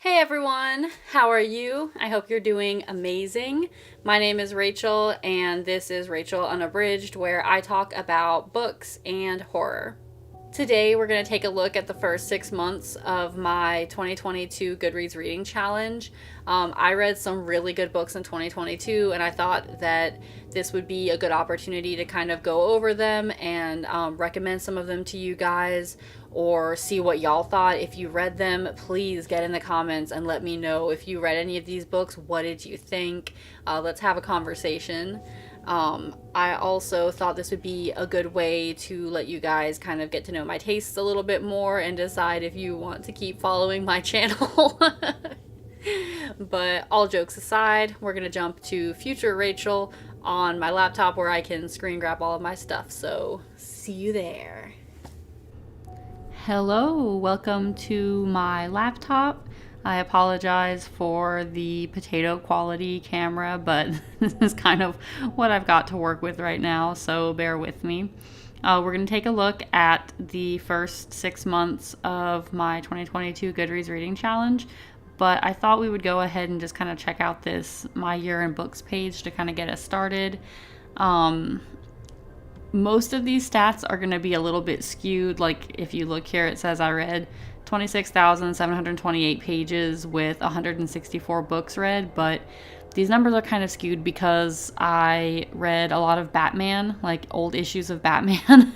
Hey everyone, how are you? I hope you're doing amazing. My name is Rachel, and this is Rachel Unabridged, where I talk about books and horror. Today, we're going to take a look at the first 6 months of my 2022 Goodreads reading challenge. I read some really good books in 2022, and I thought that this would be a good opportunity to kind of go over them and recommend some of them to you guys, or see what y'all thought. If you read them, please get in the comments and let me know if you read any of these books. What did you think? Let's have a conversation. I also thought this would be a good way to let you guys kind of get to know my tastes a little bit more and decide if you want to keep following my channel. But all jokes aside, we're going to jump to future Rachel on my laptop where I can screen grab all of my stuff. So see you there. Hello, welcome to my laptop. I apologize for the potato quality camera, but this is kind of what I've got to work with right now, so bear with me. We're going to take a look at the first 6 months of my 2022 Goodreads reading challenge, but I thought we would go ahead and just kind of check out this My Year in Books page to kind of get us started. Most of these stats are going to be a little bit skewed. Like if you look here, it says I read 26,728 pages with 164 books read, but these numbers are kind of skewed because I read a lot of Batman, like old issues of Batman,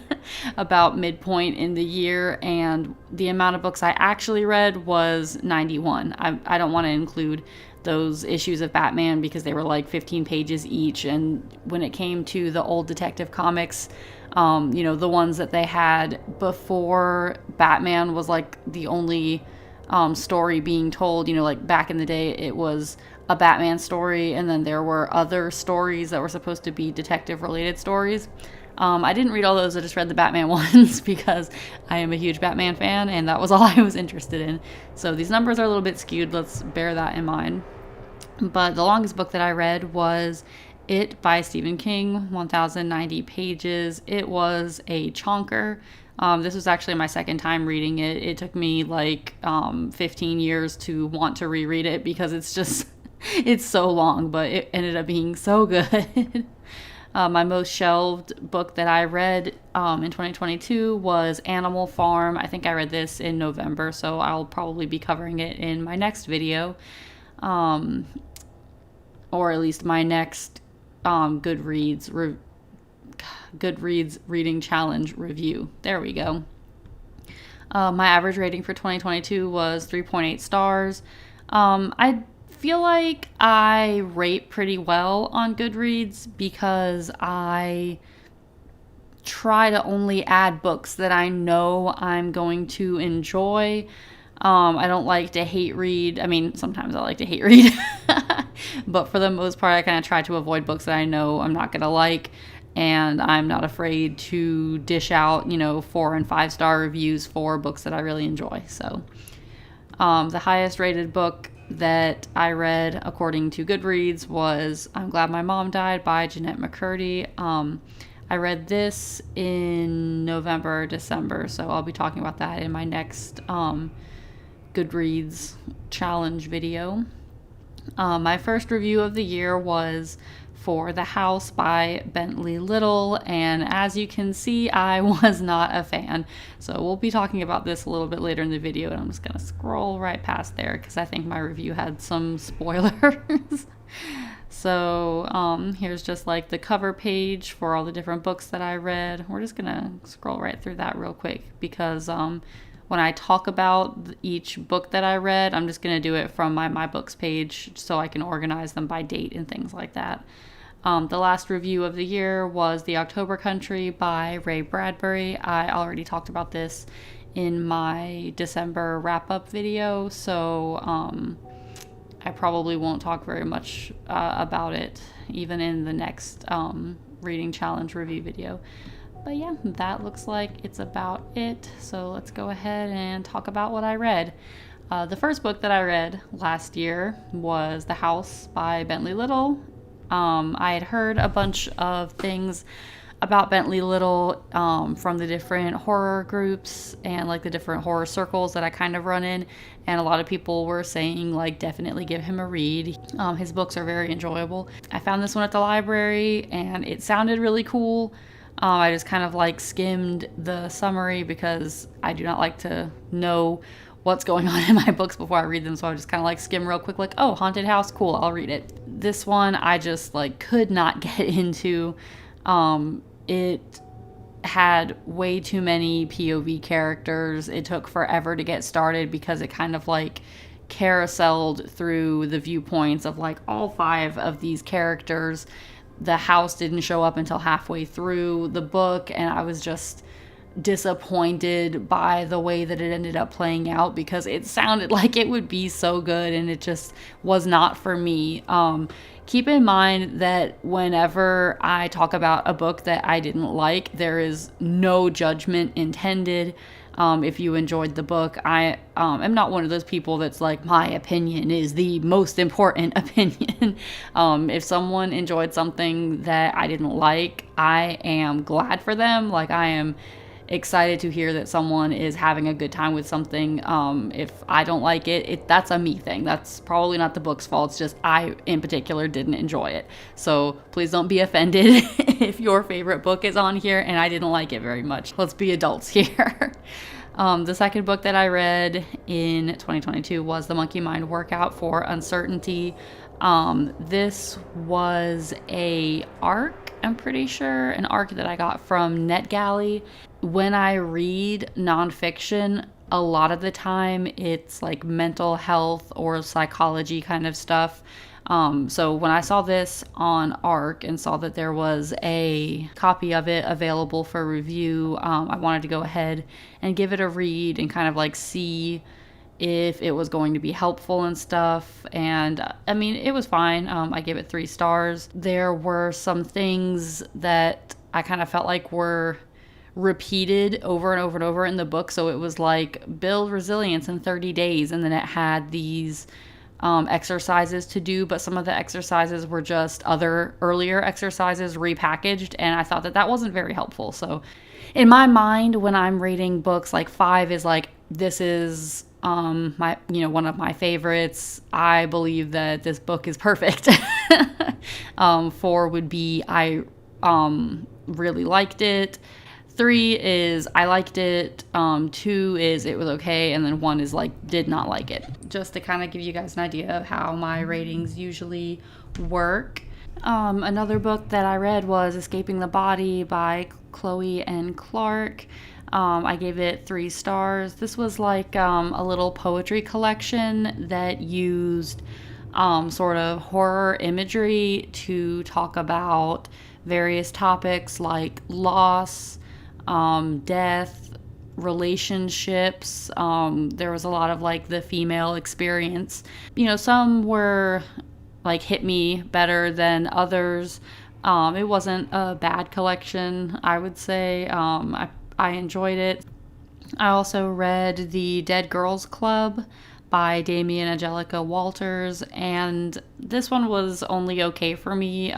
about midpoint in the year, and the amount of books I actually read was 91. I don't want to include those issues of Batman because they were like 15 pages each, and when it came to the old detective comics, the ones that they had before Batman was like the only story being told, like back in the day it was a Batman story and then there were other stories that were supposed to be detective related stories. I didn't read all those, I just read the Batman ones because I am a huge Batman fan and that was all I was interested in. So these numbers are a little bit skewed, let's bear that in mind. But the longest book that I read was It by Stephen King, 1,090 pages. It was a chonker. This was actually my second time reading it. It took me like 15 years to want to reread it because it's so long, but it ended up being so good. My most shelved book that I read in 2022 was Animal Farm. I think I read this in November, so I'll probably be covering it in my next video. Or at least my next Goodreads reading challenge review. There we go. My average rating for 2022 was 3.8 stars. I feel like I rate pretty well on Goodreads because I try to only add books that I know I'm going to enjoy. I don't like to hate read. I mean, sometimes I like to hate read, but for the most part, I kind of try to avoid books that I know I'm not going to like, and I'm not afraid to dish out, 4 and 5 star reviews for books that I really enjoy. So, the highest rated book that I read, according to Goodreads, was I'm Glad My Mom Died by Jeanette McCurdy. I read this in November, December, so I'll be talking about that in my next Goodreads challenge video. My first review of the year was For the House by Bentley Little, and as you can see, I was not a fan. So we'll be talking about this a little bit later in the video, and I'm just going to scroll right past there because I think my review had some spoilers. So here's just like the cover page for all the different books that I read. We're just going to scroll right through that real quick because when I talk about each book that I read, I'm just going to do it from my books page so I can organize them by date and things like that. The last review of the year was The October Country by Ray Bradbury. I already talked about this in my December wrap-up video, so I probably won't talk very much about it, even in the next reading challenge review video. But yeah, that looks like it's about it. So let's go ahead and talk about what I read. The first book that I read last year was The House by Bentley Little. I had heard a bunch of things about Bentley Little from the different horror groups and like the different horror circles that I kind of run in. And a lot of people were saying like definitely give him a read. His books are very enjoyable. I found this one at the library and it sounded really cool. I just kind of like skimmed the summary because I do not like to know what's going on in my books before I read them, so I just kind of like skim real quick, like, oh, haunted house, cool, I'll read it. This one I just like could not get into. It had way too many POV characters. It took forever to get started because it kind of like carouseled through the viewpoints of like all 5 of these characters. The house didn't show up until halfway through the book, and I was just disappointed by the way that it ended up playing out because it sounded like it would be so good and it just was not for me. Keep in mind that whenever I talk about a book that I didn't like, there is no judgment intended. If you enjoyed the book, I am not one of those people that's like, my opinion is the most important opinion. If someone enjoyed something that I didn't like, I am glad for them. Like, I am excited to hear that someone is having a good time with something. If I don't like it, that's a me thing. That's probably not the book's fault. It's just I, in particular, didn't enjoy it. So please don't be offended if your favorite book is on here and I didn't like it very much. Let's be adults here. The second book that I read in 2022 was The Monkey Mind Workout for Uncertainty. This was a arc, I'm pretty sure, an arc that I got from NetGalley. When I read nonfiction, a lot of the time it's like mental health or psychology kind of stuff. So when I saw this on ARC and saw that there was a copy of it available for review, I wanted to go ahead and give it a read and kind of like see if it was going to be helpful and stuff. And I mean, it was fine. I gave it 3 stars. There were some things that I kind of felt like were repeated over and over and over in the book. So it was like build resilience in 30 days. And then it had these exercises to do, but some of the exercises were just other earlier exercises repackaged. And I thought that that wasn't very helpful. So in my mind, when I'm rating books, like 5 is like, this is my, one of my favorites. I believe that this book is perfect. 4 would be, I really liked it. 3 is I liked it, 2 is it was okay, and then 1 is like did not like it. Just to kind of give you guys an idea of how my ratings usually work. Another book that I read was Escaping the Body by Chloe and Clark. I gave it 3 stars. This was like a little poetry collection that used sort of horror imagery to talk about various topics like loss, death, relationships. There was a lot of like the female experience. Some were like hit me better than others. It wasn't a bad collection, I would say. I enjoyed it. I also read The Dead Girls Club by Damien Angelica Walters, and this one was only okay for me.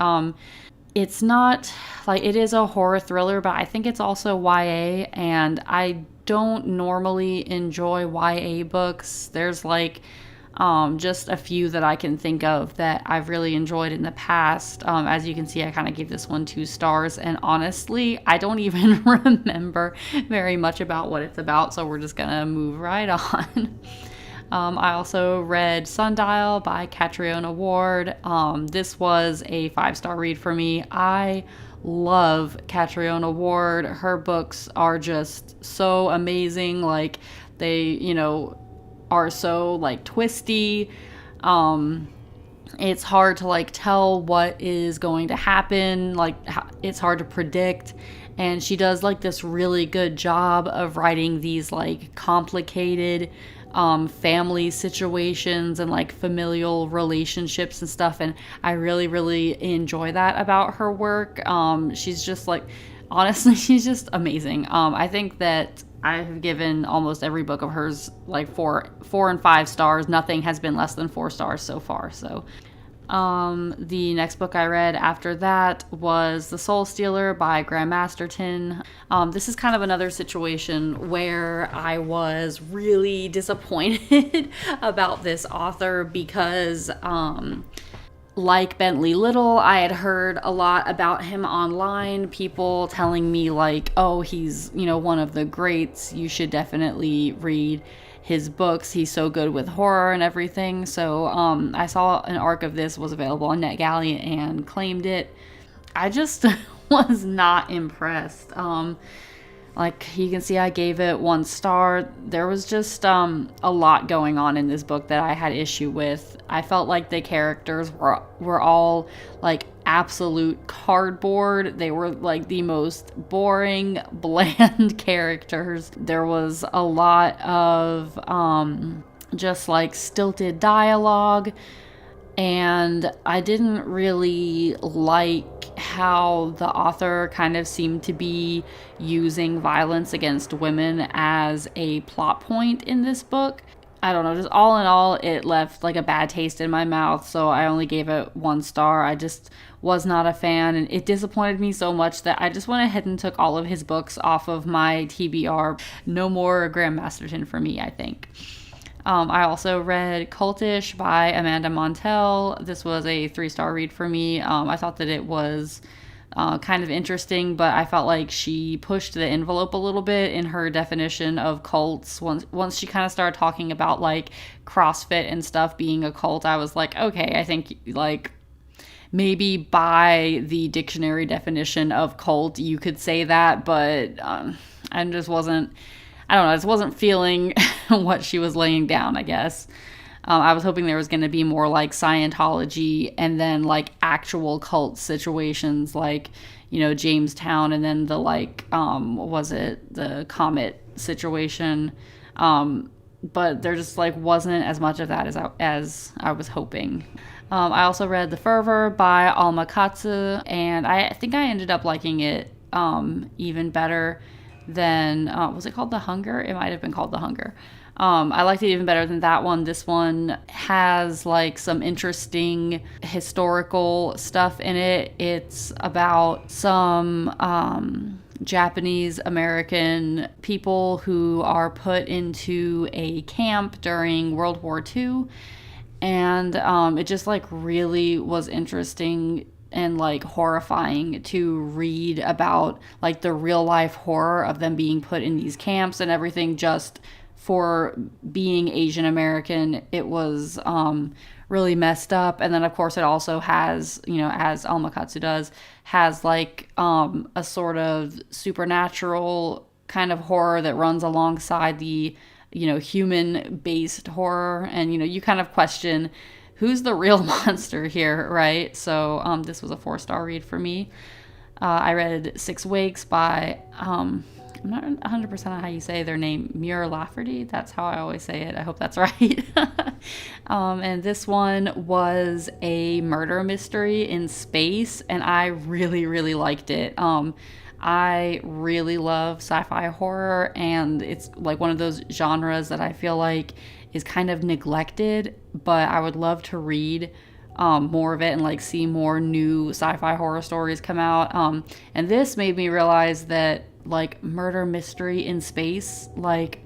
It's not like, it is a horror thriller, but I think it's also YA, and I don't normally enjoy YA books. There's like just a few that I can think of that I've really enjoyed in the past. As you can see, I kind of gave this one 2 stars, and honestly, I don't even remember very much about what it's about, so we're just gonna move right on. I also read Sundial by Catriona Ward. This was a 5-star read for me. I love Catriona Ward. Her books are just so amazing. Like, they, are so like twisty. It's hard to like tell what is going to happen. Like, it's hard to predict. And she does like this really good job of writing these like complicated family situations and like familial relationships and stuff, and I really enjoy that about her work. She's just like, honestly, she's just amazing. I think that I have given almost every book of hers like 4 and 5 stars. Nothing has been less than 4 stars so far. So The next book I read after that was The Soul Stealer by Graham Masterton. This is kind of another situation where I was really disappointed about this author because, like Bentley Little, I had heard a lot about him online, people telling me like, oh, he's, one of the greats, you should definitely read his books, he's so good with horror and everything. So I saw an arc of this was available on NetGalley and claimed it. I just was not impressed. Like you can see, I gave it 1 star. There was just a lot going on in this book that I had issue with. I felt like the characters were all like absolute cardboard. They were like the most boring, bland characters. There was a lot of just like stilted dialogue, and I didn't really like how the author kind of seemed to be using violence against women as a plot point in this book. I don't know, just all in all, it left like a bad taste in my mouth, so I only gave it 1 star. I just was not a fan, and it disappointed me so much that I just went ahead and took all of his books off of my TBR. No more Graham Masterton for me, I think. I also read Cultish by Amanda Montell. This was a 3-star read for me. I thought that it was kind of interesting, but I felt like she pushed the envelope a little bit in her definition of cults. Once she kind of started talking about like CrossFit and stuff being a cult, I was like, okay, I think like maybe by the dictionary definition of cult, you could say that, but I just wasn't, I don't know, I just wasn't feeling what she was laying down, I guess. I was hoping there was going to be more like Scientology and then like actual cult situations like, Jamestown, and then the like, what was it? The Comet situation. But there just like wasn't as much of that as I was hoping. I also read The Fervor by Alma, Katsu, and I think I ended up liking it even better than, was it called The Hunger? It might have been called The Hunger. I liked it even better than that one. This one has like some interesting historical stuff in it. It's about some Japanese American people who are put into a camp during World War II. And it just like really was interesting and like horrifying to read about like the real life horror of them being put in these camps and everything just for being Asian American. It was really messed up. And then of course it also has, as Alma Katsu does, has like a sort of supernatural kind of horror that runs alongside the human based horror. And you kind of question who's the real monster here, right? So this was a 4-star read for me. I read 6 Wakes by I'm not 100% on how you say their name, Lafferty. That's how I always say it. I hope that's right. And this one was a murder mystery in space, and I really, really liked it. I really love sci-fi horror, and it's like one of those genres that I feel like is kind of neglected, but I would love to read more of it and like see more new sci-fi horror stories come out. And this made me realize that like murder mystery in space, like,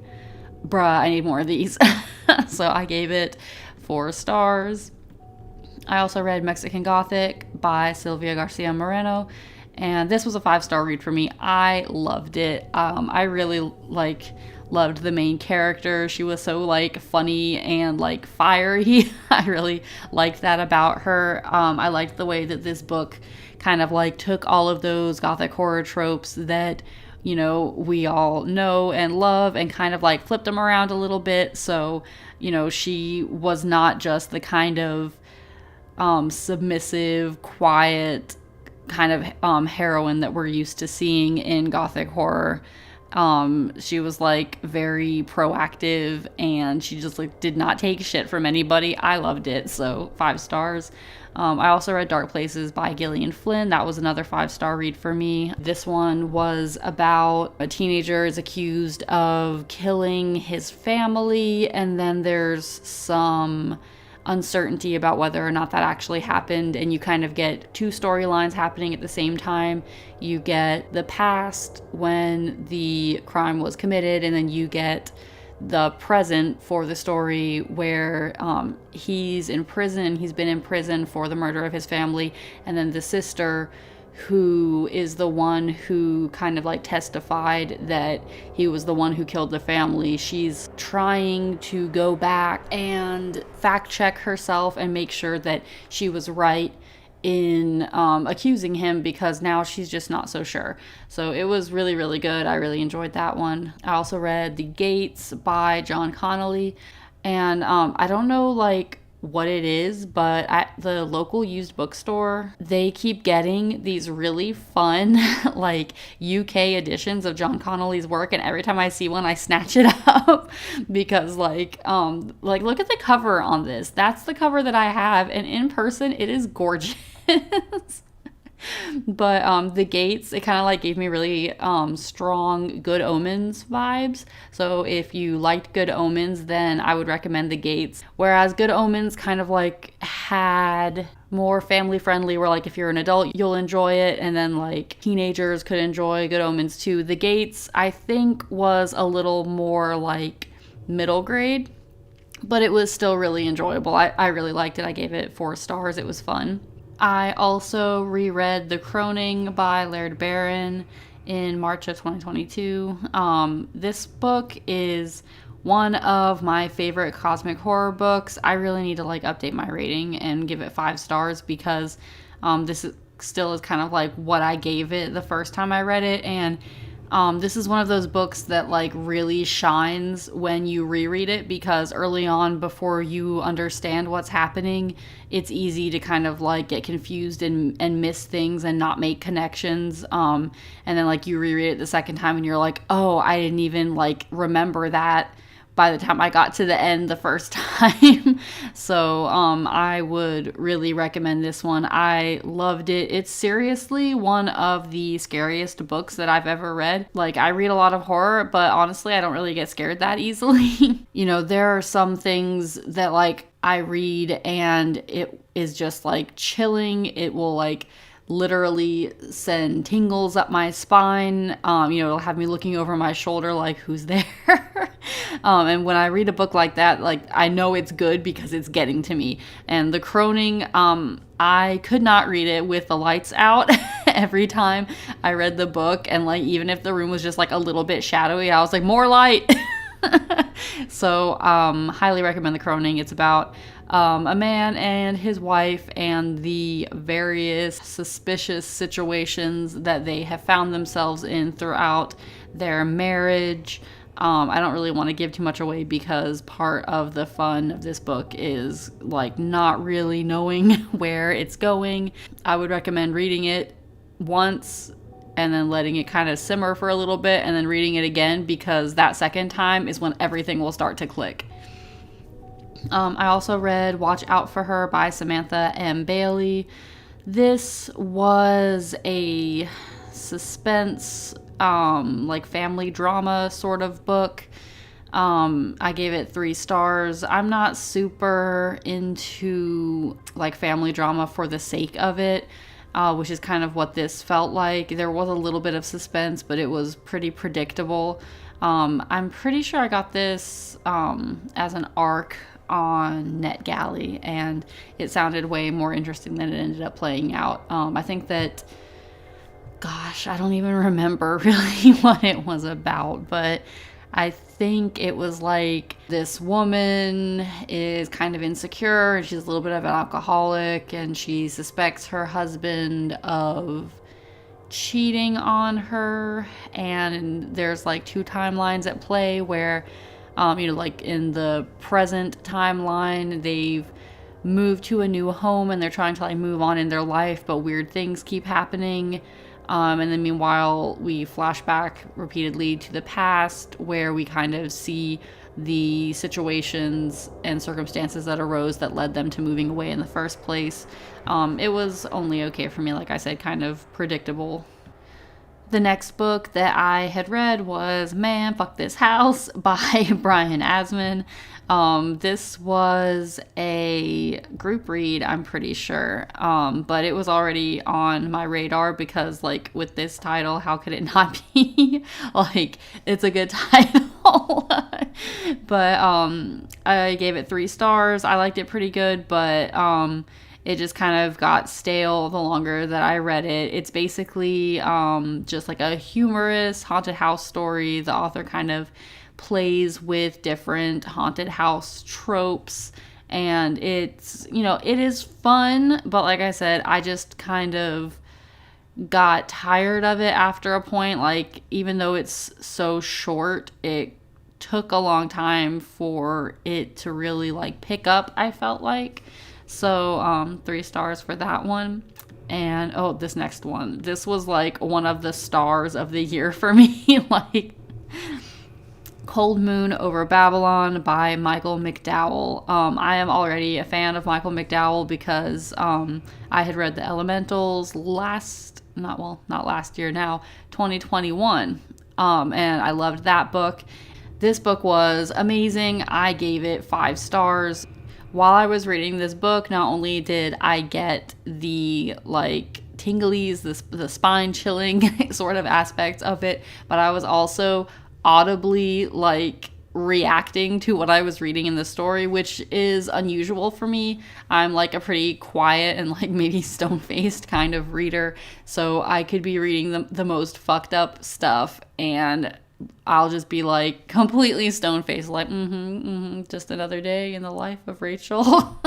bruh, I need more of these. So I gave it 4 stars. I also read Mexican Gothic by Silvia Garcia Moreno, and this was a 5-star read for me. I loved it. I really loved the main character. She was so like funny and like fiery. I really liked that about her. I liked the way that this book kind of like took all of those gothic horror tropes that we all know and love and kind of like flipped them around a little bit. So she was not just the kind of submissive, quiet kind of heroine that we're used to seeing in gothic horror. She was like very proactive, and she just like did not take shit from anybody. I loved it, so 5 stars. I also read Dark Places by Gillian Flynn. That was another 5-star read for me. This one was about a teenager is accused of killing his family, and then there's some uncertainty about whether or not that actually happened, and you kind of get two storylines happening at the same time. You get the past when the crime was committed, and then you get the present for the story where he's in prison. He's been in prison for the murder of his family, and then the sister, who is the one who kind of like testified that he was the one who killed the family, she's trying to go back and fact check herself and make sure that she was right in accusing him, because now she's just not so sure. So it was really, really good. I really enjoyed that one. I also read The Gates by John Connolly, and I don't know like what it is, but at the local used bookstore, they keep getting these really fun like UK editions of John Connolly's work, and every time I see one I snatch it up because like look at the cover on this. That's the cover that I have, and in person it is gorgeous. But The Gates, it kind of like gave me really strong Good Omens vibes. So if you liked Good Omens, then I would recommend The Gates. Whereas Good Omens kind of like had more family friendly, where like if you're an adult you'll enjoy it, and then like teenagers could enjoy Good Omens too. The Gates, I think, was a little more like middle grade, but it was still really enjoyable. I really liked it. I gave it 4 stars. It was fun. I also reread The Croning by Laird Barron in March of 2022. This book is one of my favorite cosmic horror books. I really need to like update my rating and give it 5 stars, because this still is kind of like what I gave it the first time I read it, and this is one of those books that like really shines when you reread it, because early on, before you understand what's happening, it's easy to kind of like get confused and miss things and not make connections. And then like you reread it the second time and you're like, oh, I didn't even like remember that by the time I got to the end the first time. So I would really recommend this one. I loved it. It's seriously one of the scariest books that I've ever read. Like, I read a lot of horror, but honestly, I don't really get scared that easily. You know, there are some things that like I read and it is just like chilling. It will like literally send tingles up my spine. It'll have me looking over my shoulder like, who's there? And when I read a book like that, like, I know it's good because it's getting to me. And The Croning, I could not read it with the lights out every time I read the book. And like, even if the room was just like a little bit shadowy, I was like, more light. So highly recommend The Croning. It's about a man and his wife and the various suspicious situations that they have found themselves in throughout their marriage. I don't really want to give too much away, because part of the fun of this book is like not really knowing where it's going. I would recommend reading it once and then letting it kind of simmer for a little bit and then reading it again, because that second time is when everything will start to click. I also read Watch Out for Her by Samantha M. Bailey. This was a suspense, like family drama sort of book. I gave it 3 stars. I'm not super into like family drama for the sake of it, which is kind of what this felt like. There was a little bit of suspense, but it was pretty predictable. I'm pretty sure I got this as an ARC on NetGalley, and it sounded way more interesting than it ended up playing out. I think that, gosh, I don't even remember really what it was about, but I think it was like this woman is kind of insecure, and she's a little bit of an alcoholic, and she suspects her husband of cheating on her, and there's like 2 timelines at play where like in the present timeline, they've moved to a new home and they're trying to like move on in their life, but weird things keep happening. And then meanwhile, we flash back repeatedly to the past, where we kind of see the situations and circumstances that arose that led them to moving away in the first place. It was only okay for me, like I said, kind of predictable. The next book that I had read was Man, Fuck This House by Brian Asman. This was a group read, I'm pretty sure. But it was already on my radar because, like, with this title, how could it not be? Like, it's a good title. But I gave it 3 stars. I liked it pretty good, but it just kind of got stale the longer that I read it. It's basically just like a humorous haunted house story. The author kind of plays with different haunted house tropes, and it's, it is fun, but like I said, I just kind of got tired of it after a point. Like, even though it's so short, it took a long time for it to really like pick up, I felt like. So 3 stars for that one. And this next one, this was like one of the stars of the year for me. Like, Cold Moon Over Babylon by Michael McDowell. I am already a fan of Michael McDowell because I had read The Elementals not last year now, 2021. And I loved that book. This book was amazing. I gave it 5 stars. While I was reading this book, not only did I get the like tinglies, the spine chilling sort of aspects of it, but I was also audibly like reacting to what I was reading in the story, which is unusual for me. I'm like a pretty quiet and like maybe stone-faced kind of reader, so I could be reading the most fucked up stuff and I'll just be like completely stone-faced, like just another day in the life of Rachel.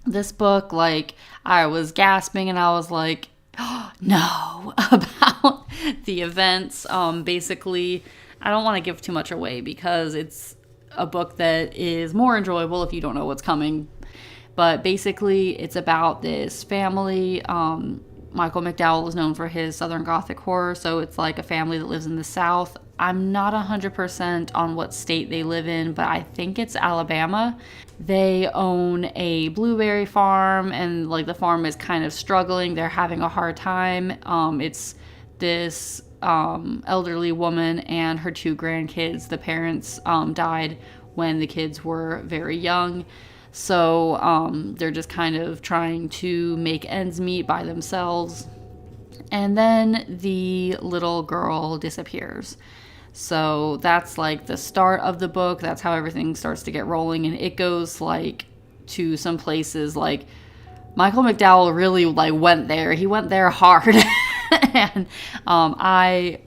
This book, like, I was gasping and I was like, oh, no, about the events. Basically, I don't want to give too much away because it's a book that is more enjoyable if you don't know what's coming. But basically, it's about this family. Michael McDowell is known for his Southern Gothic horror, so it's like a family that lives in the South. I'm not 100% on what state they live in, but I think it's Alabama. They own a blueberry farm, and like the farm is kind of struggling. They're having a hard time. It's this elderly woman and her 2 grandkids. The parents died when the kids were very young. So they're just kind of trying to make ends meet by themselves. And then the little girl disappears. So that's like the start of the book. That's how everything starts to get rolling. And it goes like to some places like Michael McDowell really like went there. He went there hard. And I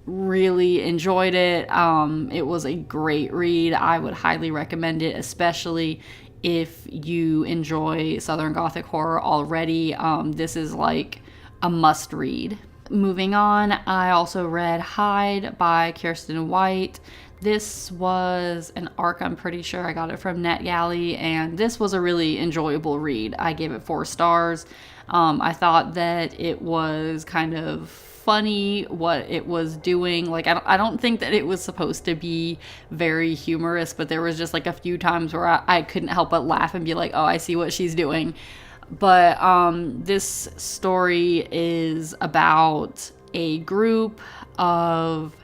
really enjoyed it. It was a great read. I would highly recommend it, especially if you enjoy Southern Gothic horror already. This is like a must read. Moving on, I also read Hide by Kiersten White. This was an ARC, I'm pretty sure. I got it from NetGalley, and this was a really enjoyable read. I gave it 4 stars. I thought that it was kind of funny what it was doing. Like, I don't think that it was supposed to be very humorous, but there was just like a few times where I couldn't help but laugh and be like, oh, I see what she's doing. But this story is about a group of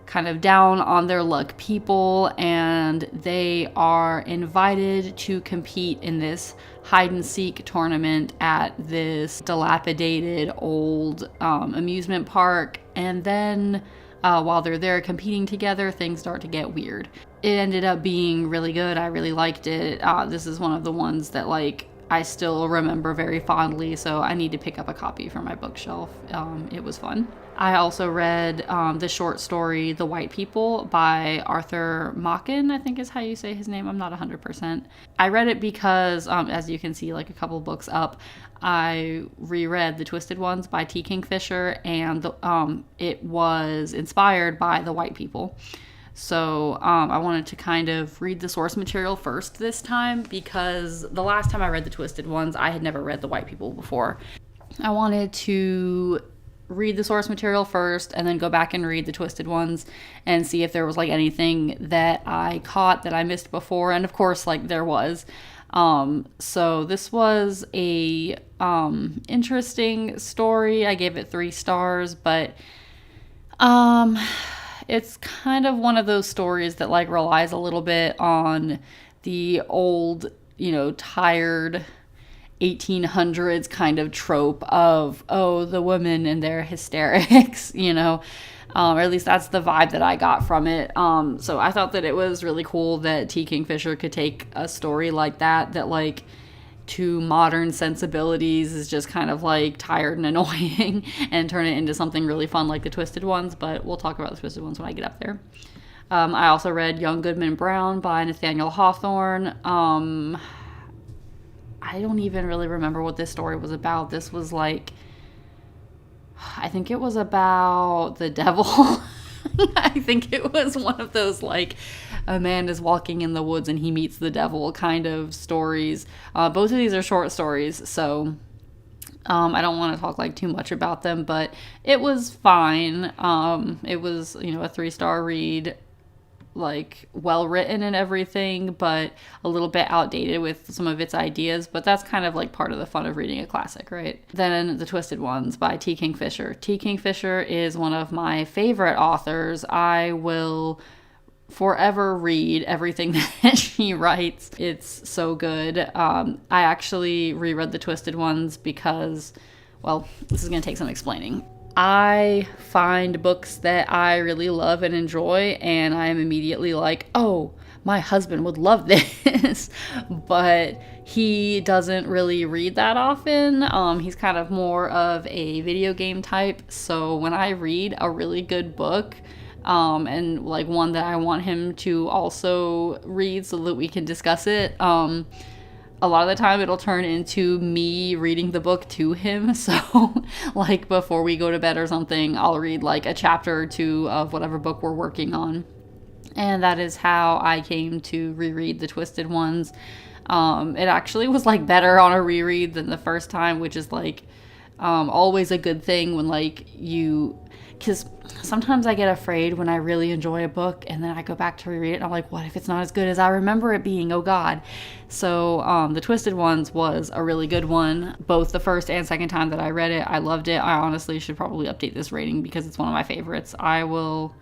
kind of down on their luck people, and they are invited to compete in this hide and seek tournament at this dilapidated old amusement park. And then while they're there competing together, things start to get weird. It ended up being really good. I really liked it. This is one of the ones that like I still remember very fondly, so I need to pick up a copy for my bookshelf. It was fun. I also read the short story The White People by Arthur Machen, I think is how you say his name. I'm not 100%. I read it because, as you can see, like a couple books up, I reread The Twisted Ones by T. Kingfisher, and it was inspired by The White People. So I wanted to kind of read the source material first this time, because the last time I read The Twisted Ones, I had never read The White People before. I wanted to read the source material first and then go back and read The Twisted Ones and see if there was like anything that I caught that I missed before. And of course, like, there was. So this was a it gave it 3 stars, but it it's kind of one of those stories that like relies a little bit on the old, tired 1800s kind of trope of, oh, the women and their hysterics, or at least that's the vibe that I got from it. So I thought that it was really cool that T. Kingfisher could take a story like that like to modern sensibilities is just kind of like tired and annoying and turn it into something really fun like the Twisted Ones, but we'll talk about the Twisted Ones when I get up there. I also read Young Goodman Brown by Nathaniel Hawthorne. I don't even really remember what this story was about. This was like, I think it was about the devil. I think it was one of those like a man is walking in the woods and he meets the devil kind of stories. Both of these are short stories, so I don't want to talk like too much about them, but it was fine. It was, a 3-star read, like well written and everything, but a little bit outdated with some of its ideas, but that's kind of like part of the fun of reading a classic, right? Then The Twisted Ones by T. Kingfisher. T. Kingfisher is one of my favorite authors. I will forever read everything that she writes. It's so good. I actually reread The Twisted Ones because, well, this is going to take some explaining. I find books that I really love and enjoy, and I am immediately like, oh, my husband would love this. But he doesn't really read that often. He's kind of more of a video game type. So when I read a really good book, and like one that I want him to also read so that we can discuss it, a lot of the time it'll turn into me reading the book to him. So like before we go to bed or something, I'll read like a chapter or two of whatever book we're working on. And that is how I came to reread The Twisted Ones. It actually was like better on a reread than the first time, which is like always a good thing when like because sometimes I get afraid when I really enjoy a book and then I go back to reread it and I'm like, what if it's not as good as I remember it being? Oh God. So The Twisted Ones was a really good one. Both the first and second time that I read it, I loved it. I honestly should probably update this rating because it's one of my favorites. I will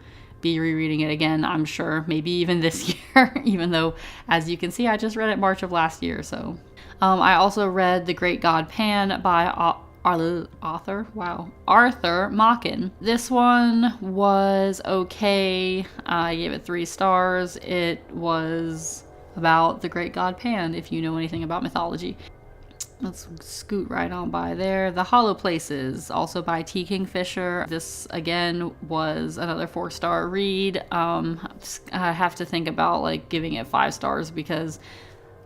be rereading it again, I'm sure, maybe even this year, even though, as you can see, I just read it March of last year. So I also read The Great God Pan by Arthur Machen. This one was okay. I gave it 3 stars. It was about the great god Pan, if you know anything about mythology. Let's scoot right on by there. The Hollow Places, also by T. Kingfisher. This, again, was another 4-star read. I have to think about like giving it 5 stars because,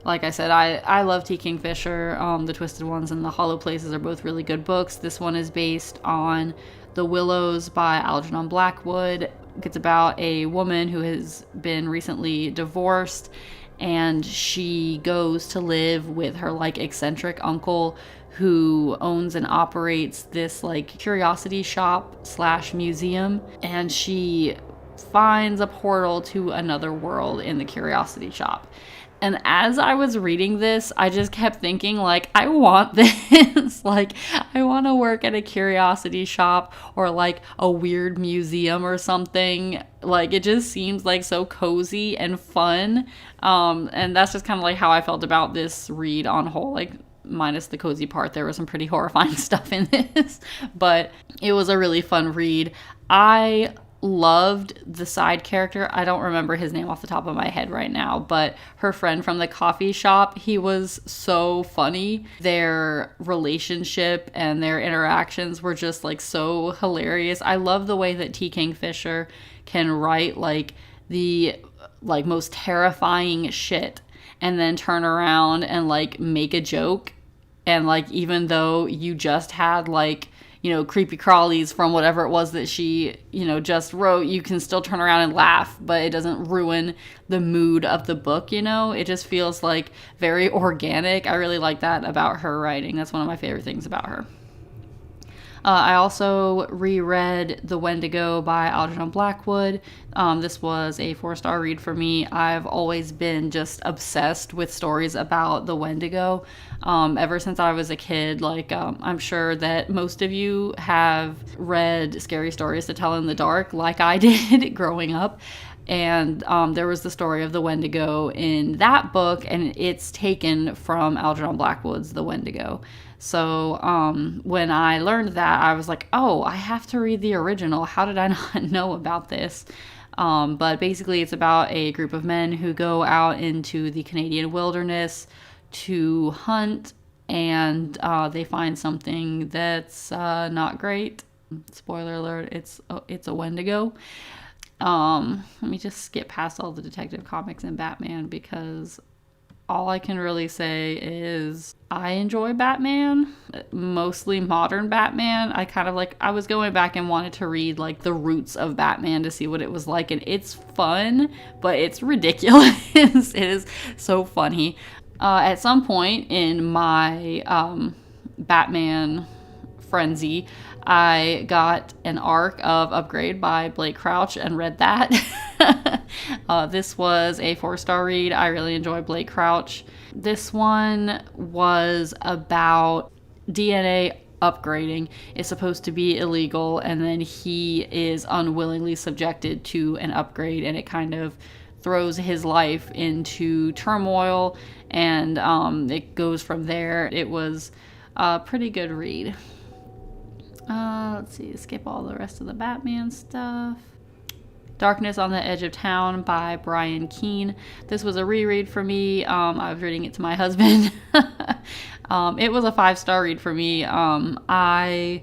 like I said, I love T. Kingfisher. The Twisted Ones and The Hollow Places are both really good books. This one is based on The Willows by Algernon Blackwood. It's about a woman who has been recently divorced, and she goes to live with her like eccentric uncle who owns and operates this like curiosity shop / museum, and she finds a portal to another world in the curiosity shop. And as I was reading this, I just kept thinking, like, I want this. Like, I want to work at a curiosity shop or, like, a weird museum or something. Like, it just seems, like, so cozy and fun. And that's just kind of, like, how I felt about this read on whole. Like, minus the cozy part, there was some pretty horrifying stuff in this. But it was a really fun read. I loved the side character. I don't remember his name off the top of my head right now, but her friend from the coffee shop, he was so funny. Their relationship and their interactions were just like so hilarious. I love the way that T. Kingfisher can write like the like most terrifying shit and then turn around and like make a joke, and like even though you just had like, you know, creepy crawlies from whatever it was that she, you know, just wrote, you can still turn around and laugh, but it doesn't ruin the mood of the book, you know? It just feels like very organic. I really like that about her writing. That's one of my favorite things about her. I also reread The Wendigo by Algernon Blackwood. This was a 4-star read for me. I've always been just obsessed with stories about the Wendigo. Ever since I was a kid, I'm sure that most of you have read Scary Stories to Tell in the Dark, like I did growing up. And there was the story of the Wendigo in that book, and it's taken from Algernon Blackwood's The Wendigo. So when I learned that, I was like, oh, I have to read the original. How did I not know about this? But basically, it's about a group of men who go out into the Canadian wilderness to hunt, and they find something that's not great. Spoiler alert, it's a Wendigo. Let me just skip past all the Detective Comics and Batman, because all I can really say is I enjoy Batman, mostly modern Batman. I was going back and wanted to read the roots of Batman to see what it was like, and it's fun, but it's ridiculous. It is so funny. At some point in my Batman frenzy, I got an arc of Upgrade by Blake Crouch and read that. This was a 4-star read. I really enjoy Blake Crouch. This one was about DNA upgrading. It's supposed to be illegal, and then he is unwillingly subjected to an upgrade, and it kind of throws his life into turmoil, and it goes from there. It was a pretty good read. Let's see, skip all the rest of the Batman stuff. Darkness on the Edge of Town by Brian Keene. This was a reread for me. I was reading it to my husband. It was a 5-star read for me. I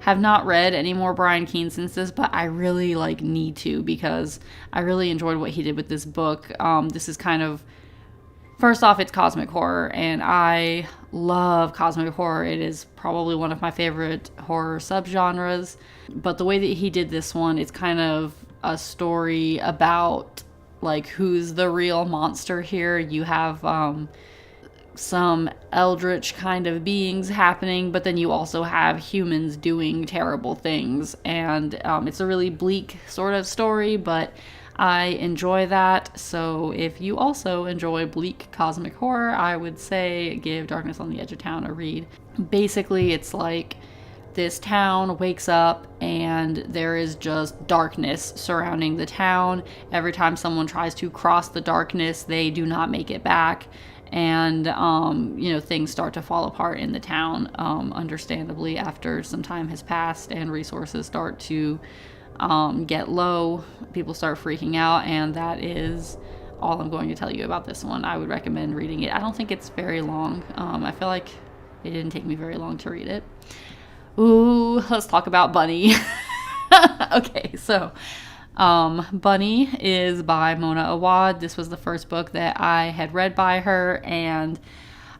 have not read any more Brian Keene since this, but I really need to, because I really enjoyed what he did with this book. This is kind of, first off, it's cosmic horror, and I love cosmic horror. It is probably one of my favorite horror subgenres. But the way that he did this one, it's kind of a story about who's the real monster here. You have some eldritch kind of beings happening, but then you also have humans doing terrible things. And it's a really bleak sort of story, but I enjoy that. So if you also enjoy bleak cosmic horror, I would say give Darkness on the Edge of Town a read. Basically, it's this town wakes up and there is just darkness surrounding the town. Every time someone tries to cross the darkness, they do not make it back. And, things start to fall apart in the town, understandably, after some time has passed and resources start to get low. People start freaking out, and that is all I'm going to tell you about this one. I would recommend reading it. I don't think it's very long. I feel like it didn't take me very long to read it. Ooh, let's talk about Bunny. Okay, so Bunny is by Mona Awad. This was the first book that I had read by her, and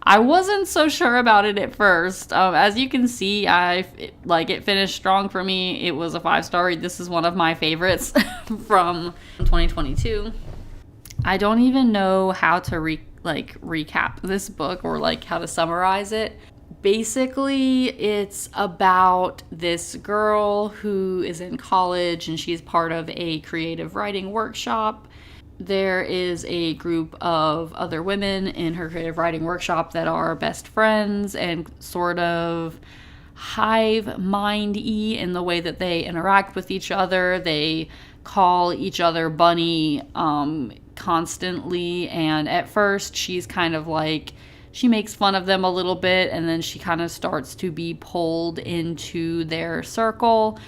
I wasn't so sure about it at first. As you can see, it finished strong for me. It was a 5-star read. This is one of my favorites from 2022. I don't even know how to recap this book, or how to summarize it. Basically, it's about this girl who is in college, and she's part of a creative writing workshop. There is a group of other women in her creative writing workshop that are best friends and sort of hive mind-y in the way that they interact with each other. They call each other Bunny constantly, and at first she's kind of she makes fun of them a little bit, and then she kind of starts to be pulled into their circle.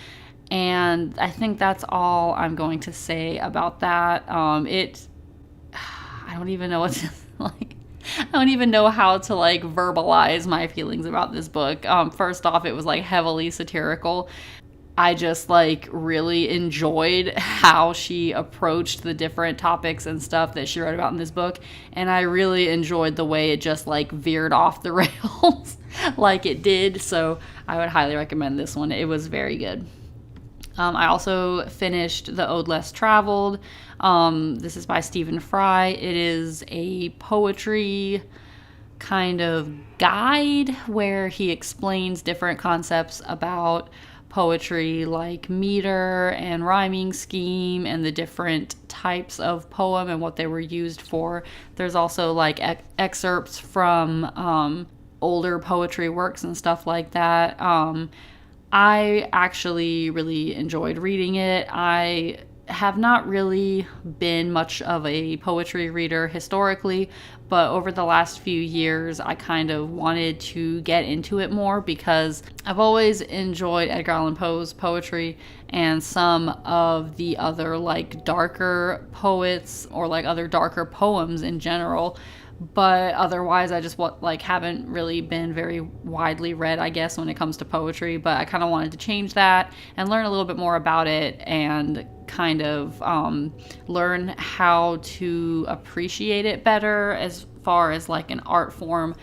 And I think that's all I'm going to say about that. I don't even know what to I don't even know how to verbalize my feelings about this book. First off, it was heavily satirical. I just really enjoyed how she approached the different topics and stuff that she wrote about in this book, and I really enjoyed the way it just veered off the rails it did. So I would highly recommend this one. It was very good. I also finished The Ode Less Traveled. This is by Stephen Fry. It is a poetry kind of guide where he explains different concepts about poetry, like meter and rhyming scheme and the different types of poem and what they were used for. There's also like excerpts from older poetry works and stuff like that. I actually really enjoyed reading it. I have not really been much of a poetry reader historically, but over the last few years I kind of wanted to get into it more because I've always enjoyed Edgar Allan Poe's poetry and some of the other like darker poets or like other darker poems in general. But otherwise, I just haven't really been very widely read, I guess, when it comes to poetry. But I kind of wanted to change that and learn a little bit more about it and kind of learn how to appreciate it better as far as like an art form.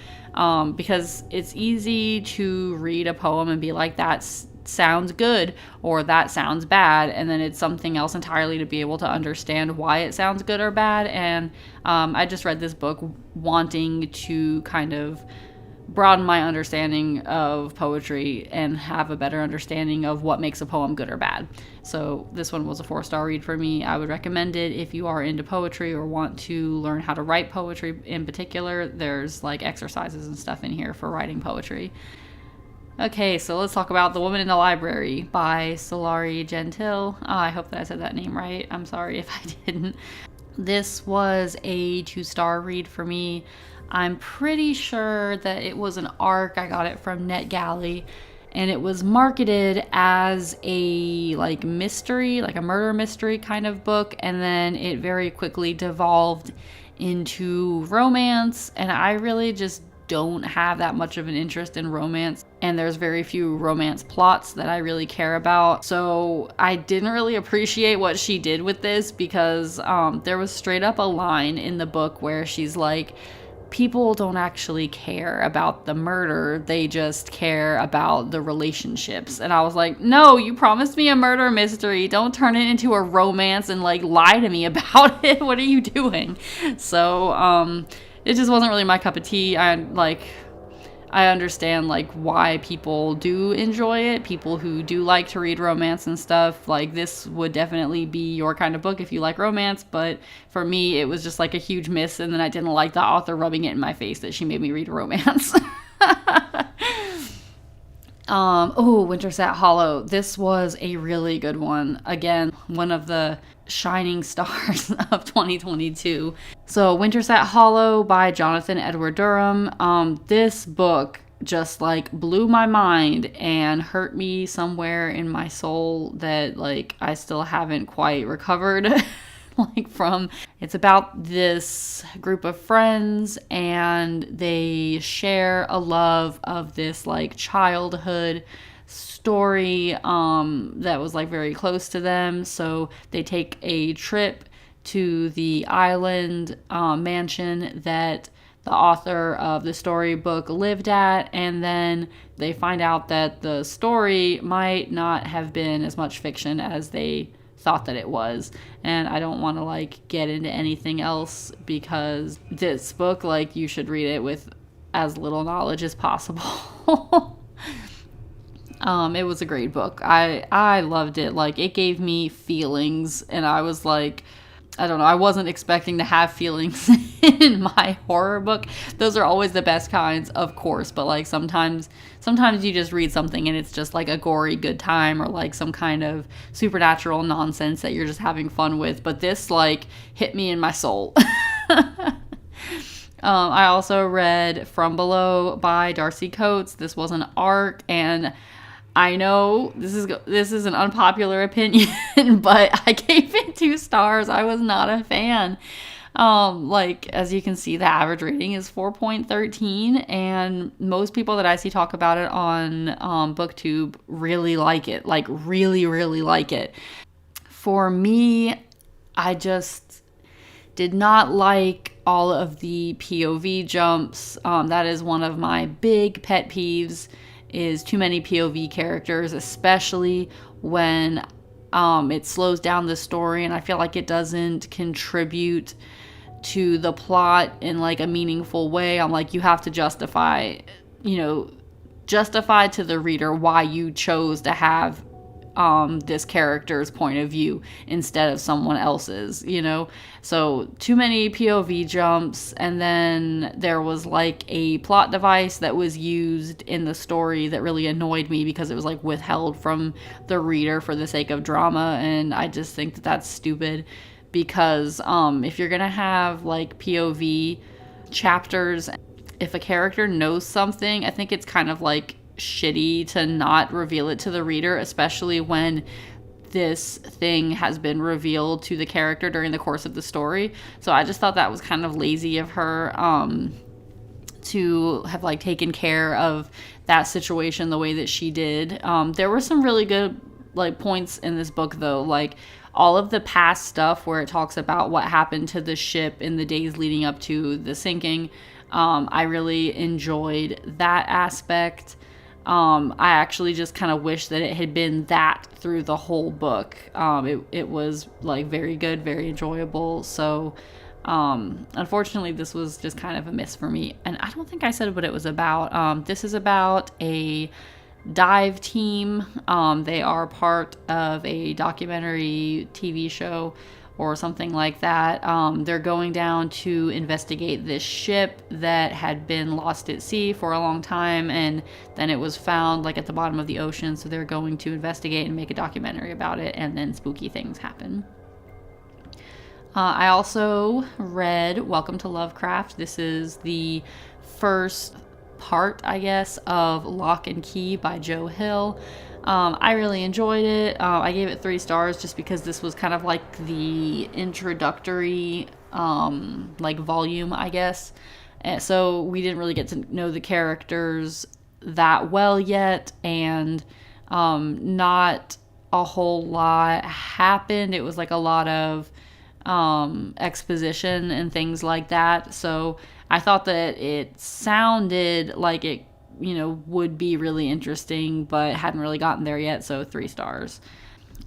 Because it's easy to read a poem and be like, that sounds good or that sounds bad, and then it's something else entirely to be able to understand why it sounds good or bad. And I just read this book wanting to kind of broaden my understanding of poetry and have a better understanding of what makes a poem good or bad. So this one was a 4-star read for me. I would recommend it if you are into poetry or want to learn how to write poetry in particular. There's like exercises and stuff in here for writing poetry. Okay, so let's talk about The Woman in the Library by Sulari Gentile. I hope that I said that name right. I'm sorry if I didn't. This was a 2-star read for me. I'm pretty sure that it was an ARC. I got it from NetGalley, and it was marketed as a like mystery, like a murder mystery kind of book, and then it very quickly devolved into romance, and I really just don't have that much of an interest in romance, and there's very few romance plots that I really care about. So I didn't really appreciate what she did with this because there was straight up a line in the book where she's like, people don't actually care about the murder, they just care about the relationships. And I was like, no, you promised me a murder mystery, don't turn it into a romance and like lie to me about it. What are you doing? So it just wasn't really my cup of tea. I understand like why people do enjoy it, people who do like to read romance and stuff. Like this would definitely be your kind of book if you like romance, but for me it was just like a huge miss, and then I didn't like the author rubbing it in my face that she made me read romance. Winterset Hollow. This was a really good one. Again, one of the shining stars of 2022. So Winterset Hollow by Jonathan Edward Durham. This book just like blew my mind and hurt me somewhere in my soul that like I still haven't quite recovered like from. It's about this group of friends, and they share a love of this like childhood story that was like very close to them. So they take a trip to the island mansion that the author of the storybook lived at, and then they find out that the story might not have been as much fiction as they thought that it was. And I don't want to like get into anything else because this book, like, you should read it with as little knowledge as possible. It was a great book. I loved it. Like, it gave me feelings, and I was like, I don't know, I wasn't expecting to have feelings in my horror book. Those are always the best kinds, of course, but like sometimes you just read something and it's just like a gory good time, or like some kind of supernatural nonsense that you're just having fun with. But this like hit me in my soul. I also read From Below by Darcy Coates. This was an ARC, and I know this is an unpopular opinion, but I gave it 2 stars. I was not a fan. Like, as you can see, the average rating is 4.13, and most people that I see talk about it on BookTube really like it. Like, really, really like it. For me, I just did not like all of the POV jumps. That is one of my big pet peeves, is too many POV characters, especially when it slows down the story, and I feel like it doesn't contribute to the plot in like a meaningful way. I'm like, you have to justify to the reader why you chose to have this character's point of view instead of someone else's, So too many POV jumps, and then there was like a plot device that was used in the story that really annoyed me because it was like withheld from the reader for the sake of drama, and I just think that that's stupid because if you're gonna have like POV chapters, if a character knows something, I think it's kind of like shitty to not reveal it to the reader, especially when this thing has been revealed to the character during the course of the story. So I just thought that was kind of lazy of her to have like taken care of that situation the way that she did. There were some really good like points in this book though, like all of the past stuff where it talks about what happened to the ship in the days leading up to the sinking. I really enjoyed that aspect. I actually just kind of wish that it had been that through the whole book. It was like very good, very enjoyable. So, unfortunately, this was just kind of a miss for me. And I don't think I said what it was about. This is about a dive team. They are part of a documentary TV show or something like that. They're going down to investigate this ship that had been lost at sea for a long time, and then it was found like at the bottom of the ocean, so they're going to investigate and make a documentary about it, and then spooky things happen. I also read Welcome to Lovecraft. This is the first part, I guess, of Lock and Key by Joe Hill. I really enjoyed it. I gave it 3 stars just because this was kind of like the introductory like volume, I guess. And so we didn't really get to know the characters that well yet, and not a whole lot happened. It was like a lot of exposition and things like that. So I thought that it sounded like it would be really interesting, but hadn't really gotten there yet, so 3 stars.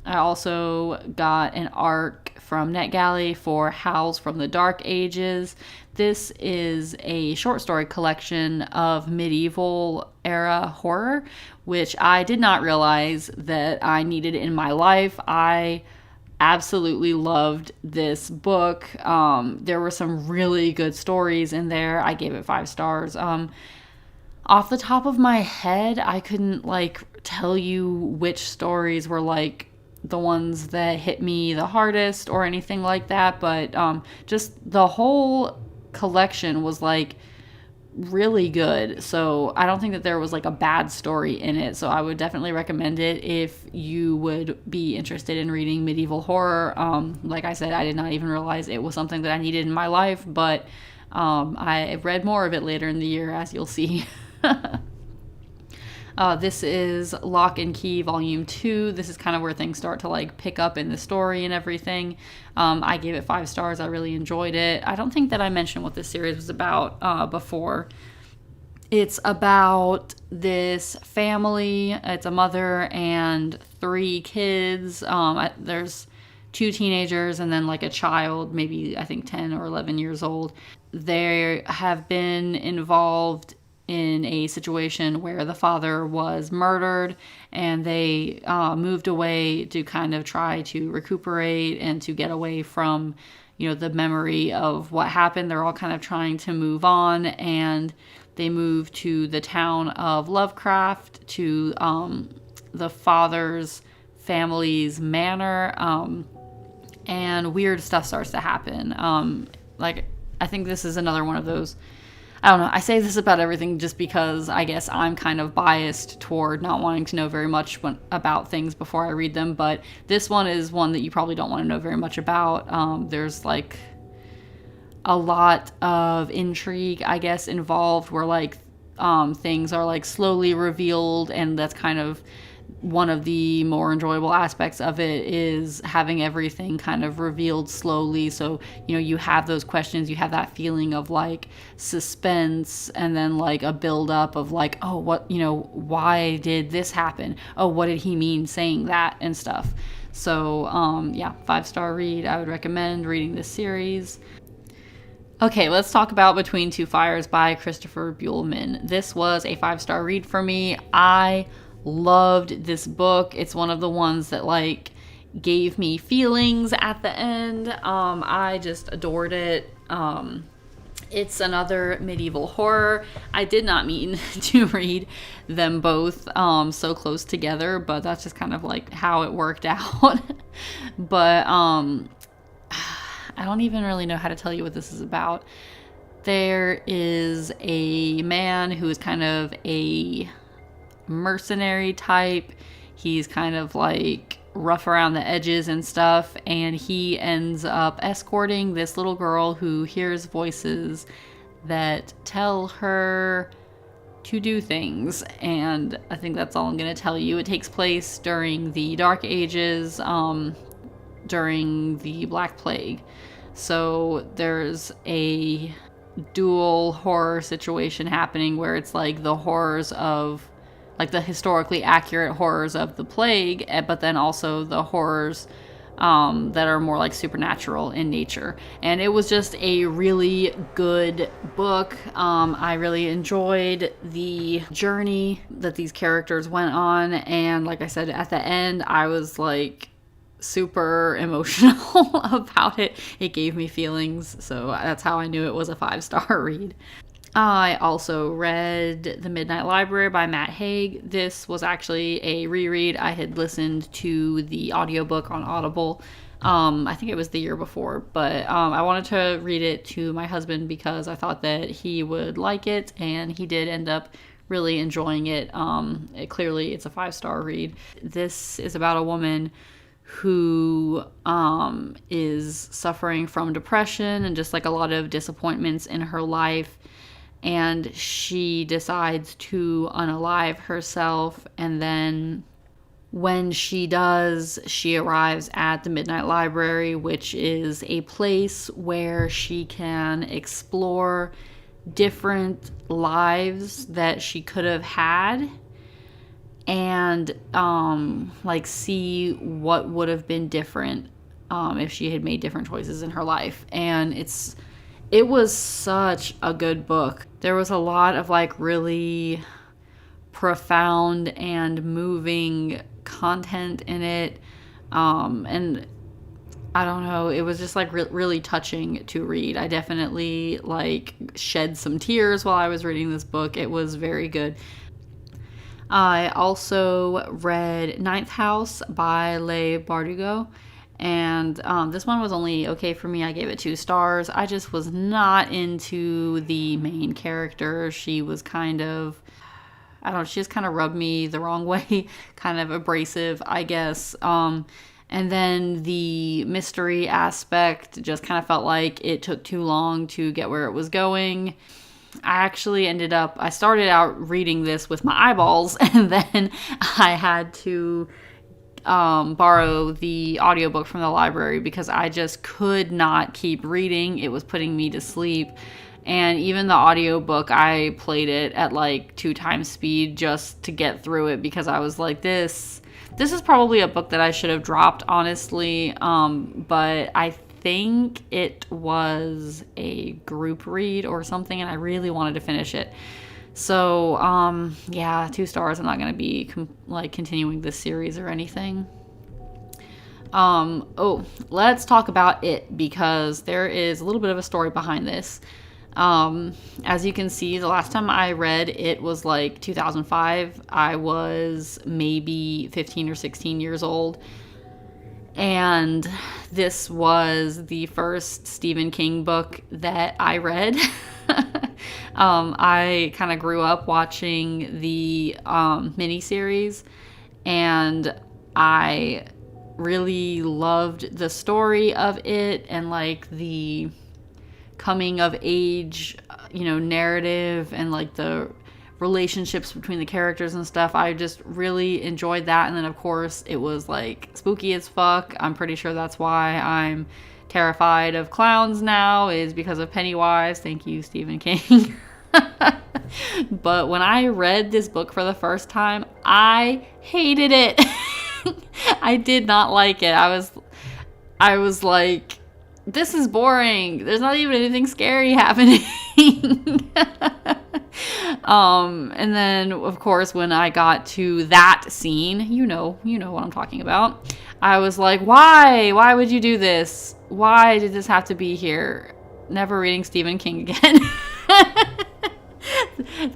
I also got an arc from NetGalley for Howls from the Dark Ages. This is a short story collection of medieval era horror, which I did not realize that I needed in my life. I absolutely loved this book. There were some really good stories in there. I gave it 5 stars. Off the top of my head, I couldn't like tell you which stories were like the ones that hit me the hardest or anything like that, but just the whole collection was like really good. So I don't think that there was like a bad story in it. So I would definitely recommend it if you would be interested in reading medieval horror. Like I said, I did not even realize it was something that I needed in my life, but I read more of it later in the year, as you'll see. This is Lock and Key Volume 2. This is kind of where things start to like pick up in the story and everything. I gave it 5 stars. I really enjoyed it. I don't think that I mentioned what this series was about before. It's about this family. It's a mother and 3 kids. There's 2 teenagers and then like a child, maybe I think 10 or 11 years old. They have been involved in a situation where the father was murdered, and they moved away to kind of try to recuperate and to get away from, the memory of what happened. They're all kind of trying to move on, and they move to the town of Lovecraft, to the father's family's manor, and weird stuff starts to happen. I think this is another one of those, I don't know, I say this about everything just because I guess I'm kind of biased toward not wanting to know very much about things before I read them, but this one is one that you probably don't want to know very much about. There's like a lot of intrigue, I guess, involved where like things are like slowly revealed, and that's kind of one of the more enjoyable aspects of it, is having everything kind of revealed slowly. So, you have those questions, you have that feeling of like suspense, and then like a build up of like, oh, what, why did this happen? Oh, what did he mean saying that and stuff? So, 5-star read. I would recommend reading this series. Okay, let's talk about Between Two Fires by Christopher Buehlman. This was a 5-star read for me. I loved this book. It's one of the ones that like gave me feelings at the end. I just adored it. It's another medieval horror. I did not mean to read them both so close together, but that's just kind of like how it worked out. But I don't even really know how to tell you what this is about. There is a man who is kind of a mercenary type. He's kind of like rough around the edges and stuff, and he ends up escorting this little girl who hears voices that tell her to do things. And I think that's all I'm going to tell you. It takes place during the Dark Ages, during the Black Plague. So there's a dual horror situation happening where it's like the horrors of, like the historically accurate horrors of the plague, but then also the horrors that are more like supernatural in nature. And it was just a really good book. I really enjoyed the journey that these characters went on. And like I said, at the end, I was like super emotional about it. It gave me feelings. So that's how I knew it was a 5-star read. I also read The Midnight Library by Matt Haig. This was actually a reread. I had listened to the audiobook on Audible. I think it was the year before, but I wanted to read it to my husband because I thought that he would like it, and he did end up really enjoying it. Clearly, it's a 5-star read. This is about a woman who is suffering from depression and just like a lot of disappointments in her life. And she decides to unalive herself. And then when she does, she arrives at the Midnight Library, which is a place where she can explore different lives that she could have had and like see what would have been different if she had made different choices in her life. And it was such a good book. There was a lot of like really profound and moving content in it. And I don't know, it was just like really touching to read. I definitely like shed some tears while I was reading this book. It was very good. I also read Ninth House by Leigh Bardugo. And this one was only okay for me. I gave it 2 stars. I just was not into the main character. She was kind of, I don't know, she just kind of rubbed me the wrong way, kind of abrasive, I guess. And then the mystery aspect just kind of felt like it took too long to get where it was going. I actually I started out reading this with my eyeballs, and then I had to borrow the audiobook from the library because I just could not keep reading. It was putting me to sleep. And even the audiobook, I played it at like 2 times speed just to get through it because I was like, this is probably a book that I should have dropped, honestly. But I think it was a group read or something, and I really wanted to finish it. So, yeah, 2 stars. I'm not going to be continuing this series or anything. Let's talk about it because there is a little bit of a story behind this. As you can see, the last time I read it was like 2005. I was maybe 15 or 16 years old. And this was the first Stephen King book that I read. I kind of grew up watching the miniseries, and I really loved the story of it and like the coming of age, narrative and like the relationships between the characters and stuff. I just really enjoyed that. And then of course it was like spooky as fuck. I'm pretty sure that's why I'm terrified of clowns now, is because of Pennywise. Thank you, Stephen King. But when I read this book for the first time, I hated it. I did not like it. I was like, this is boring. There's not even anything scary happening. And then, of course, when I got to that scene, you know what I'm talking about. I was like, why? Why would you do this? Why did this have to be here? Never reading Stephen King again.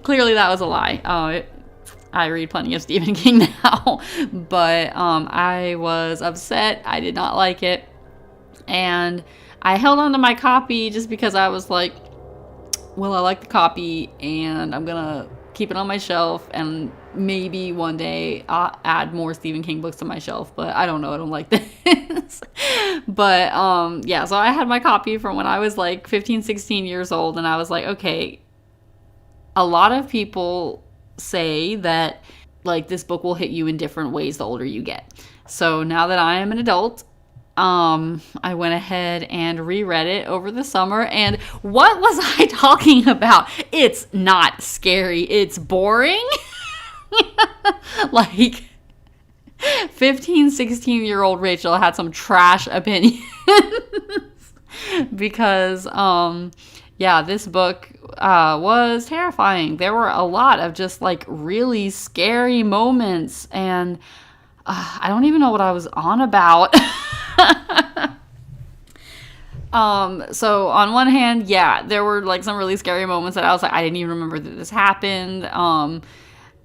Clearly, that was a lie. I read plenty of Stephen King now, but I was upset. I did not like it. And I held on to my copy just because I was like, well, I like the copy and I'm going to keep it on my shelf, and maybe one day I'll add more Stephen King books to my shelf, but I don't know. I don't like this. But yeah, so I had my copy from when I was like 15, 16 years old, and I was like, okay, a lot of people say that like this book will hit you in different ways the older you get. So now that I am an adult, I went ahead and reread it over the summer, and what was I talking about? It's not scary, it's boring. Like 15, 16-year-old Rachel had some trash opinions because yeah, this book was terrifying. There were a lot of just like really scary moments, and I don't even know what I was on about. So on one hand, yeah, there were like some really scary moments that I was like, I didn't even remember that this happened.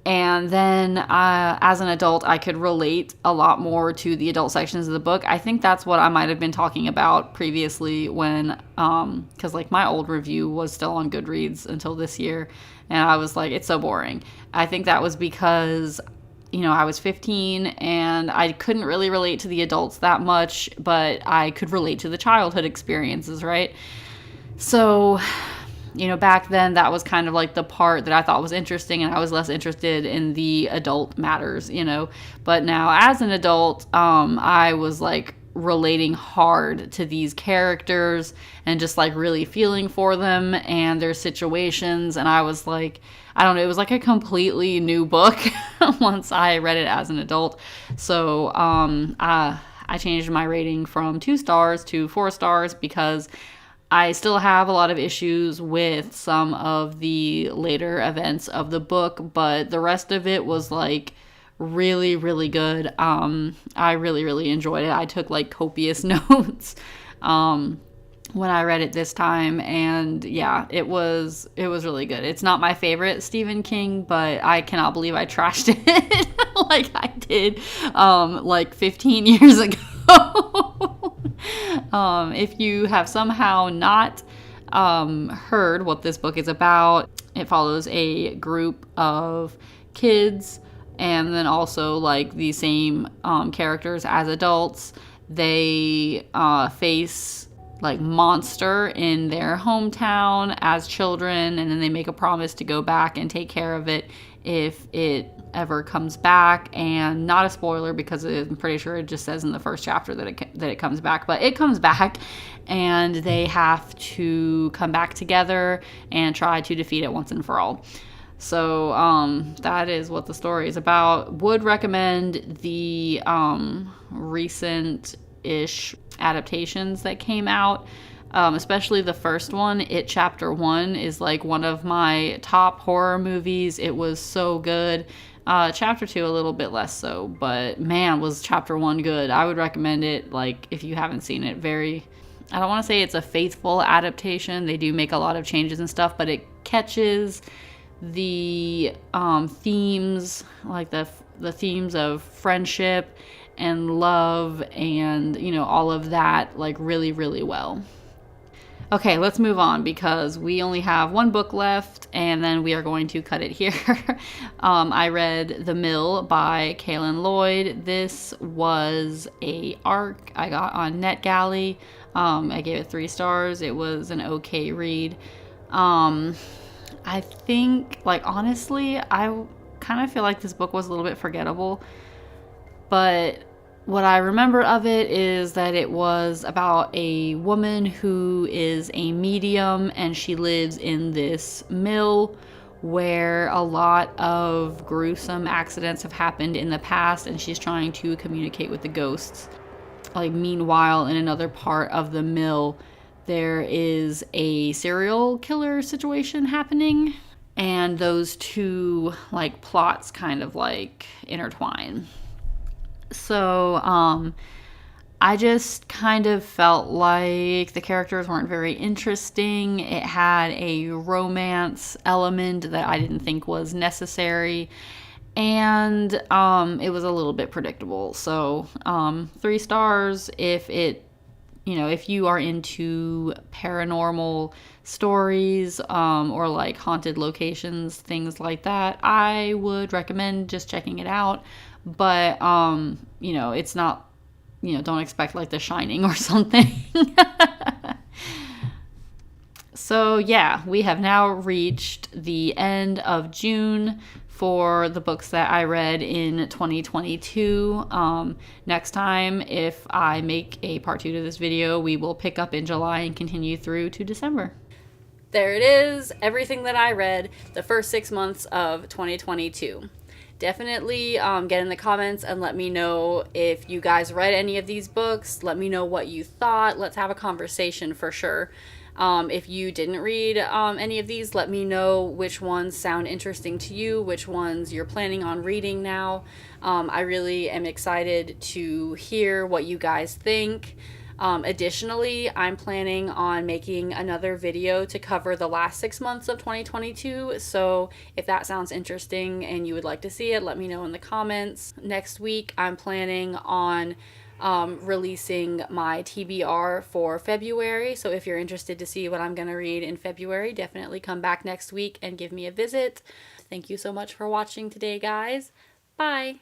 And then as an adult, I could relate a lot more to the adult sections of the book. I think that's what I might have been talking about previously when, because like my old review was still on Goodreads until this year, and I was like, it's so boring. I think that was because, you know, I was 15 and I couldn't really relate to the adults that much, but I could relate to the childhood experiences, right? So, you know, back then that was kind of like the part that I thought was interesting, and I was less interested in the adult matters, you know. But now as an adult, I was like relating hard to these characters and just like really feeling for them and their situations. And I was like, I don't know, it was like a completely new book once I read it as an adult. So I changed my rating from 2 stars to 4 stars because I still have a lot of issues with some of the later events of the book, but the rest of it was like really, really good. I really, really enjoyed it. I took like copious notes when I read it this time, and yeah, it was really good. It's not my favorite Stephen King, but I cannot believe I trashed it like I did like 15 years ago. If you have somehow not heard what this book is about, it follows a group of kids and then also like the same characters as adults. They face like monster in their hometown as children, and then they make a promise to go back and take care of it if it ever comes back. And not a spoiler because I'm pretty sure it just says in the first chapter that it comes back, but it comes back, and they have to come back together and try to defeat it once and for all. So that is what the story is about. Would recommend the recent-ish adaptations that came out, especially the first one. It Chapter 1 is like one of my top horror movies. It was so good. Chapter 2 a little bit less so, but man, was Chapter 1 good. I would recommend it, like, if you haven't seen it. I don't want to say it's a faithful adaptation. They do make a lot of changes and stuff, but it catches the themes, like the themes of friendship and love and, you know, all of that, like, really, really well. Okay, let's move on because we only have one book left, and then we are going to cut it here. I read The Mill by Kaylin Lloyd. This was a ARC I got on NetGalley. I gave it 3 stars. It was an okay read. I think, like, honestly, I kind of feel like this book was a little bit forgettable, but what I remember of it is that it was about a woman who is a medium, and she lives in this mill where a lot of gruesome accidents have happened in the past, and she's trying to communicate with the ghosts. like meanwhile in another part of the mill there is a serial killer situation happening, and those two like plots kind of like intertwine. So I just kind of felt like the characters weren't very interesting. It had a romance element that I didn't think was necessary, and it was a little bit predictable. So 3 stars if it, you know, if you are into paranormal stories or like haunted locations, things like that, I would recommend just checking it out. But you know, it's not, you know, don't expect like The Shining or something. So yeah, we have now reached the end of June for the books that I read in 2022. Next time, if I make a part 2 to this video, we will pick up in July and continue through to December. There it is, everything that I read the first 6 months of 2022. Definitely get in the comments and let me know if you guys read any of these books. Let me know what you thought. Let's have a conversation for sure. If you didn't read any of these, let me know which ones sound interesting to you, which ones you're planning on reading now. I really am excited to hear what you guys think. Additionally, I'm planning on making another video to cover the last 6 months of 2022. So if that sounds interesting and you would like to see it, let me know in the comments. Next week, I'm planning on releasing my TBR for February. So if you're interested to see what I'm going to read in February, definitely come back next week and give me a visit. Thank you so much for watching today, guys. Bye.